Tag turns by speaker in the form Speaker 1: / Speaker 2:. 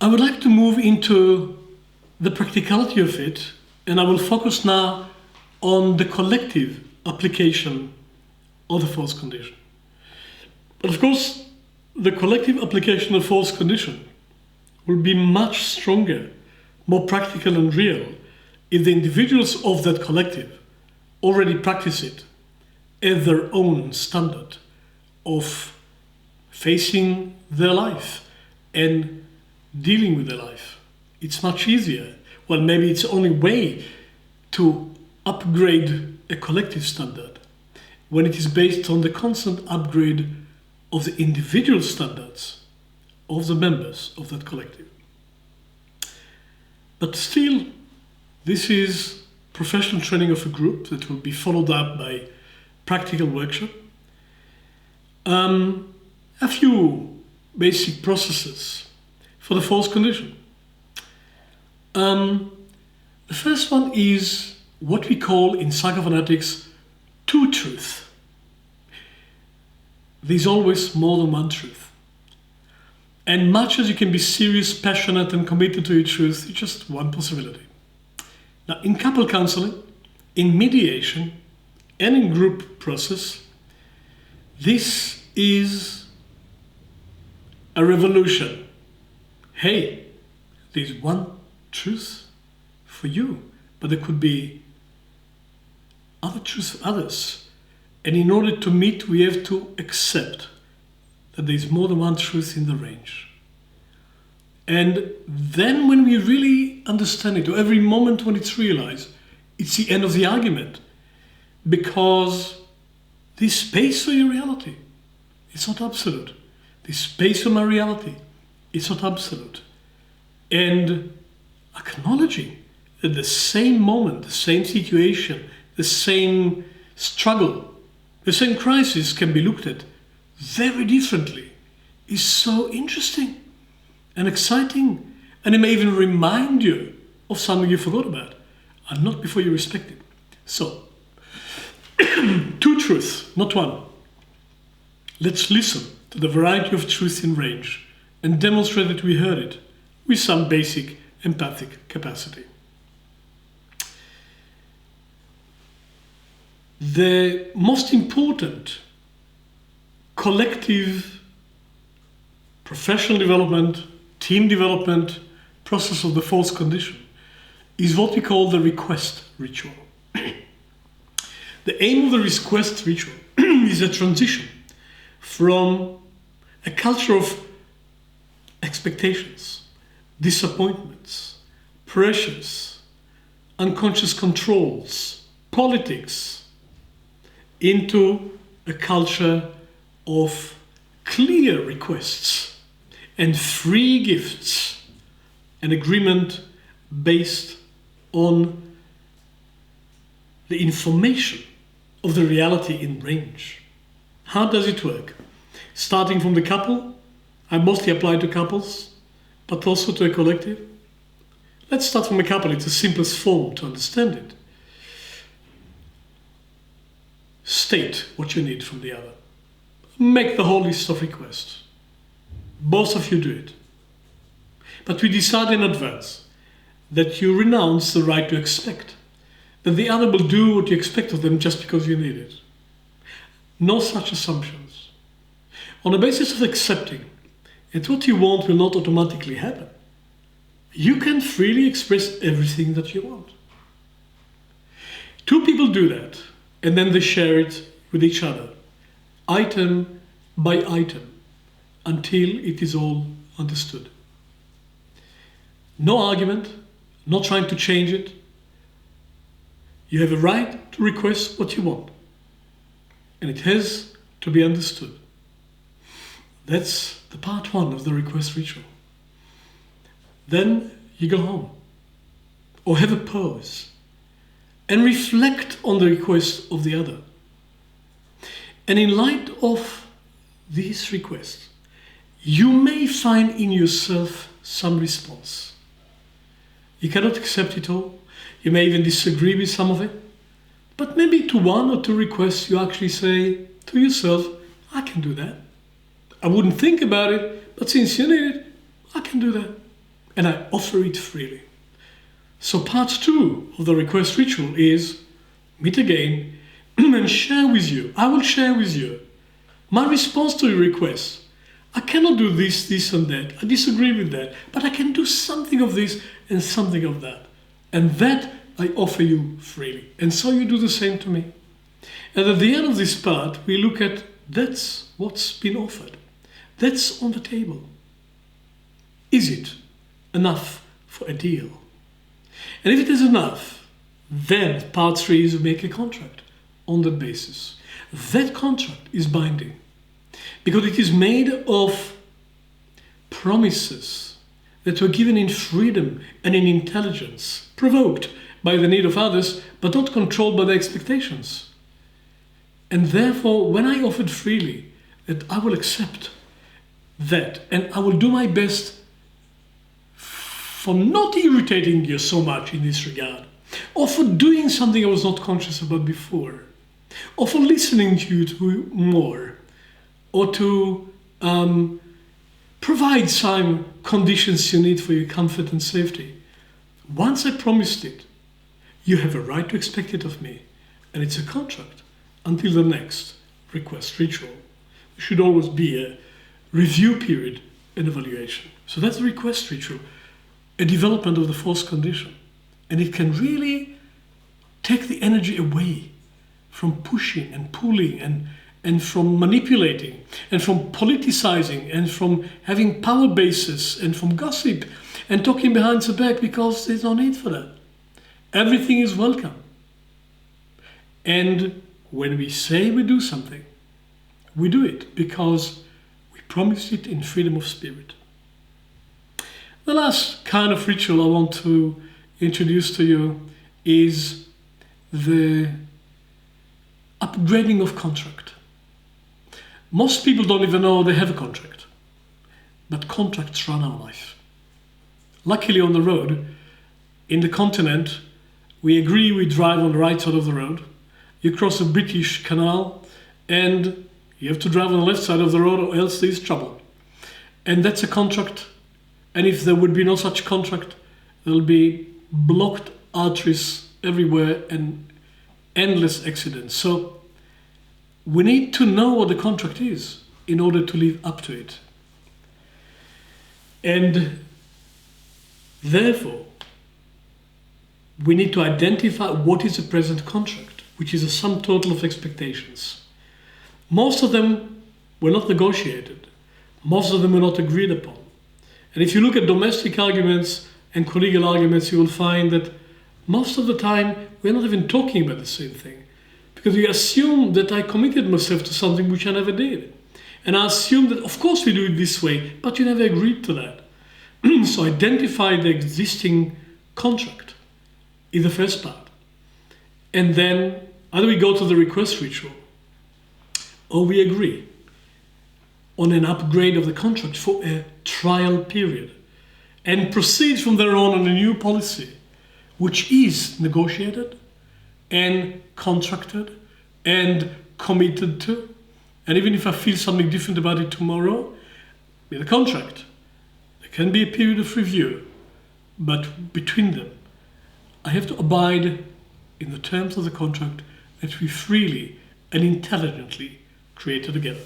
Speaker 1: I would like to move into the practicality of it, and I will focus now on the collective application of the false condition. But of course, the collective application of false condition will be much stronger, more practical and real if the individuals of that collective already practice it as their own standard of facing their life and dealing with their life. It's much easier. Well, maybe it's the only way to upgrade a collective standard when it is based on the constant upgrade of the individual standards of the members of that collective. But still, this is professional training of a group that will be followed up by practical workshop. A few basic processes for the false condition. The first one is what we call in psychophonetics two truth. There's always more than one truth. And much as you can be serious, passionate, and committed to your truth, it's just one possibility. Now, in couple counseling, in mediation, and in group process, this is a revolution. Hey, there's one truth for you, but there could be other truths for others. And in order to meet, we have to accept that there's more than one truth in the range. And then when we really understand it, or every moment when it's realized, it's the end of the argument. Because this space for your reality, it's not absolute. This space for my reality, it's not absolute. And acknowledging that the same moment, the same situation, the same struggle, the same crisis can be looked at very differently is so interesting and exciting. And it may even remind you of something you forgot about, and not before you respect it. So, two truths, not one. Let's listen to the variety of truths in range and demonstrate that we heard it with some basic empathic capacity. The most important collective professional development, team development process of the false condition is what we call the request ritual. The aim of the request ritual is a transition from a culture of expectations, disappointments, pressures, unconscious controls, politics, into a culture of clear requests and free gifts, an agreement based on the information of the reality in range. How does it work? Starting from the couple, I mostly apply to couples, but also to a collective. Let's start from a couple, it's the simplest form to understand it. State what you need from the other. Make the whole list of requests. Both of you do it. But we decide in advance that you renounce the right to expect, that the other will do what you expect of them just because you need it. No such assumptions. On the basis of accepting that what you want will not automatically happen, you can freely express everything that you want. Two people do that, and then they share it with each other, item by item, until it is all understood. No argument, not trying to change it. You have a right to request what you want, and it has to be understood. That's the part one of the request ritual. Then you go home, or have a pause, and reflect on the request of the other. And in light of these requests, you may find in yourself some response. You cannot accept it all. You may even disagree with some of it. But maybe to one or two requests you actually say to yourself, I can do that. I wouldn't think about it, but since you need it, I can do that. and I offer it freely. So part 2 of the request ritual is meet again and share with you. I will share with you my response to your request. I cannot do this, this and that. I disagree with that. But I can do something of this and something of that. And that I offer you freely. And so you do the same to me. And at the end of this part, we look at that's what's been offered. That's on the table. Is it enough for a deal? And if it is enough, then part 3 is to make a contract on that basis. That contract is binding because it is made of promises that were given in freedom and in intelligence, provoked by the need of others, but not controlled by their expectations. And therefore, when I offered freely that I will accept that and I will do my best for not irritating you so much in this regard, or for doing something I was not conscious about before, or for listening to you more, or to provide some conditions you need for your comfort and safety. Once I promised it, you have a right to expect it of me, and it's a contract until the next request ritual. There should always be a review period and evaluation. So that's the request ritual, a development of the fourth condition. And it can really take the energy away from pushing and pulling and from manipulating and from politicizing and from having power bases and from gossip and talking behind the back, because there's no need for that. Everything is welcome. And when we say we do something, we do it because we promise it in freedom of spirit. The last kind of ritual I want to introduce to you is the upgrading of contract. Most people don't even know they have a contract, but contracts run our life. Luckily on the road, in the continent, we agree we drive on the right side of the road. You cross a British canal and you have to drive on the left side of the road or else there's trouble. And that's a contract. And if there would be no such contract, there'll be blocked arteries everywhere and endless accidents. So we need to know what the contract is in order to live up to it. And therefore, we need to identify what is a present contract, which is a sum total of expectations. Most of them were not negotiated. Most of them were not agreed upon. And if you look at domestic arguments and collegial arguments, you will find that most of the time we're not even talking about the same thing, because we assume that I committed myself to something which I never did. And I assume that, of course, we do it this way, but you never agreed to that. So identify the existing contract is the first part. And then either we go to the request ritual or we agree on an upgrade of the contract for a trial period and proceed from there on a new policy, which is negotiated and contracted and committed to. And even if I feel something different about it tomorrow, with a contract, there can be a period of review, but between them, I have to abide in the terms of the contract that we freely and intelligently created together.